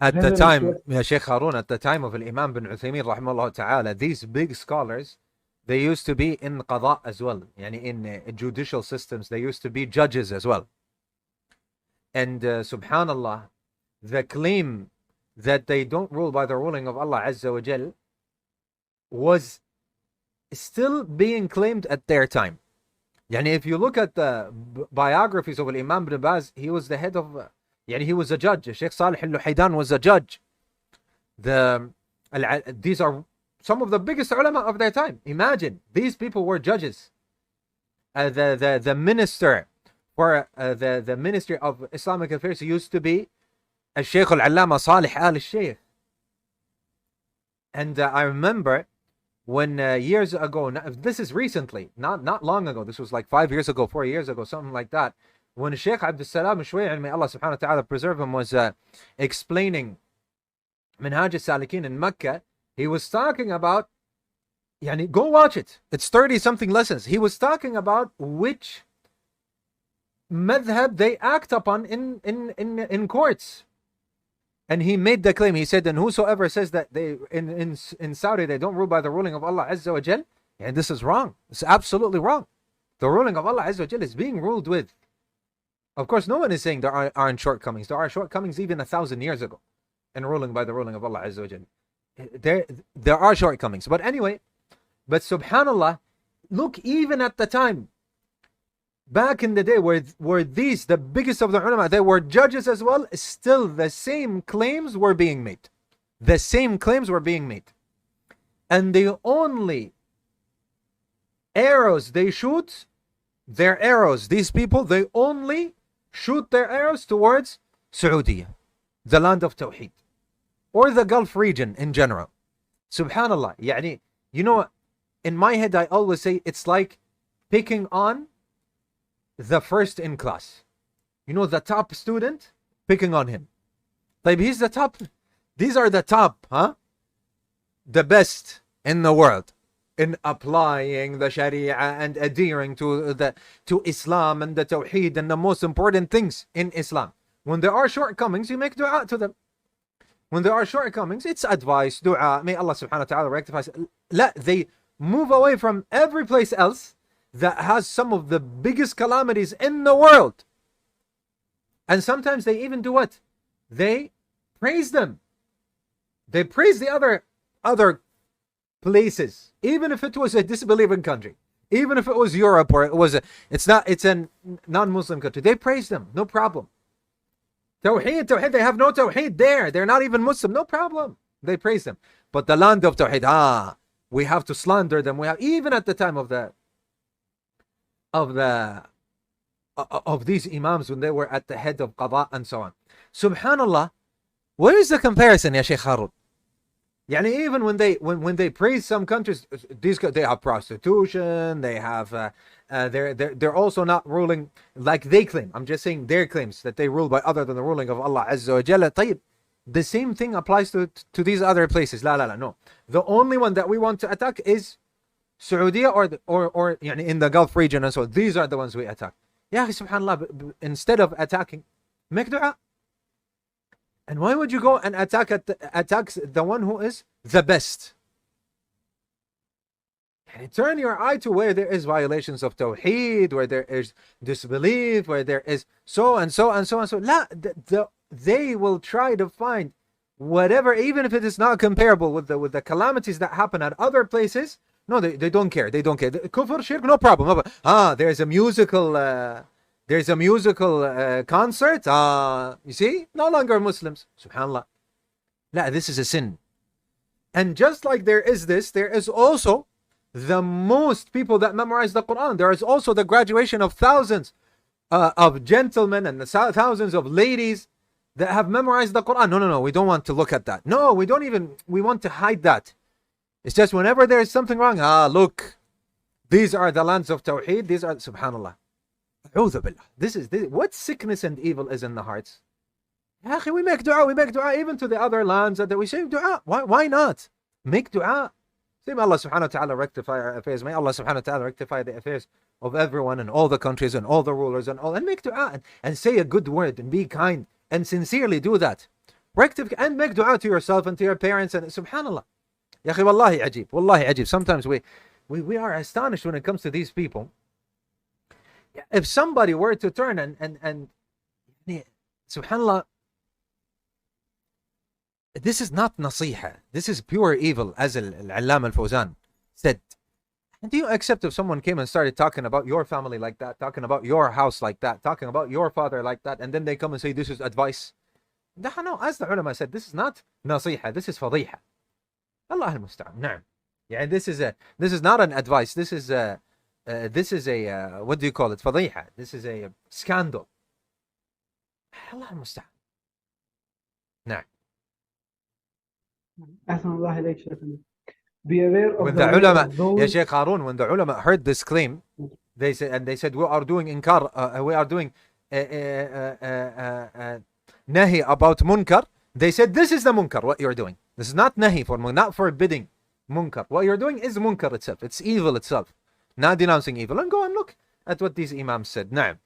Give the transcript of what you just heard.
At the time, ya Sheikh Harun, at the time of Imam bin Uthaymeen rahimahullah ta'ala, these big scholars, they used to be in qada as well. Yani in judicial systems, they used to be judges as well. And subhanallah, the claim that they don't rule by the ruling of Allah Azza wa Jal was still being claimed at their time. Yani if you look at the biographies of Imam bin Baz, he was the head of, he was a judge. Sheikh Salih al-Luhaydan was a judge. These are some of the biggest ulama of their time. Imagine, these people were judges. The minister for the Ministry of Islamic Affairs used to be Sheikh al-Allama Salih al-Sheikh. And I remember when years ago, this is recently, not long ago, this was like 5 years ago, 4 years ago, something like that, when Sheikh Abdul Aziz, may Allah subhanahu wa ta'ala preserve him, was explaining Minhaj al-Salikin in Mecca, he was talking about, go watch it, it's 30 something lessons. He was talking about which madhab they act upon in courts. And he made the claim, he said, and whosoever says that they in Saudi they don't rule by the ruling of Allah Azza wa Jal, and this is wrong. It's absolutely wrong. The ruling of Allah Azza wa Jal is being ruled with. Of course, no one is saying there aren't shortcomings. There are shortcomings even 1,000 years ago in ruling by the ruling of Allah Azza wa Jal. There are shortcomings. But anyway, but subhanallah, look, even at the time, back in the day where these, the biggest of the ulama, they were judges as well, still the same claims were being made. The same claims were being made. And the only arrows they shoot, their arrows, these people, they only shoot their arrows towards Saudi, the land of Tawheed, or the Gulf region in general. Subhanallah, in my head I always say it's like picking on the first in class. The top student, picking on him. Like, he's the top. These are the top, huh? The best in the world in applying the Sharia and adhering to Islam and the Tawheed and the most important things in Islam. When there are shortcomings, you make dua to them. When there are shortcomings, it's advice, dua. May Allah subhanahu wa ta'ala rectify. They move away from every place else that has some of the biggest calamities in the world. And sometimes they even do what? They praise them. They praise the other places, even if it was a disbelieving country, even if it was Europe or it's a non-Muslim country. They praise them, no problem. Tawheed, they have no Tawheed there. They're not even Muslim, no problem. They praise them. But the land of Tawheed, we have to slander them. We have, even at the time of these imams when they were at the head of qada and so on. Subhanallah, where is the comparison, ya Sheikh Harun? Even when they praise some countries, they have prostitution, they have they're also not ruling like they claim. I'm just saying their claims that they rule by other than the ruling of Allah Azza wa Jalla. طيب, the same thing applies to these other places. No. The only one that we want to attack is Saudi or in the Gulf region, and so these are the ones we attack. Subhanallah, instead of attacking, make dua. And why would you go and attack the one who is the best? And turn your eye to where there is violations of Tawheed, where there is disbelief, where there is so and so and so and so. They will try to find whatever, even if it is not comparable with the calamities that happen at other places. No, they don't care. They don't care. Kufr, shirk, no problem. There's a musical concert. You see, no longer Muslims. Subhanallah. This is a sin. And just like there is this, there is also the most people that memorize the Quran. There is also the graduation of thousands of gentlemen and thousands of ladies that have memorized the Quran. No, we don't want to look at that. No, we want to hide that. It's just whenever there is something wrong, look, these are the lands of Tawheed, these are, subhanallah. This is what sickness and evil is in the hearts. We make dua even to the other lands that we say dua. Why not? Make dua. Say, may Allah subhanahu wa ta'ala rectify our affairs. May Allah subhanahu wa ta'ala rectify the affairs of everyone and all the countries and all the rulers and make dua and say a good word and be kind and sincerely do that. And make dua to yourself and to your parents, and subhanallah. Ya akhi, wallahi ajib, wallahi ajib. Sometimes we are astonished when it comes to these people. If somebody were to turn and subhanallah, this is not nasiha, this is pure evil, as Al-Allam Al-Fawzan said. And do you accept if someone came and started talking about your family like that, talking about your house like that, talking about your father like that, and then they come and say this is advice? No, as the ulama said, this is not nasiha, this is fadiha. Allah al-musta'an. Naam. Yeah, this is not an advice. This is a what do you call it? Fadiha. This is a scandal. Allah al-musta'an. Naam. Be aware of when the ulama, Ya Sheikh Harun, when the ulama heard this claim, they said we are doing inkar, we are doing nahi about munkar. They said this is the munkar, what you're doing. This is not nahi for not forbidding munkar. What you're doing is munkar itself. It's evil itself. Not denouncing evil. And go and look at what these imams said. Naam.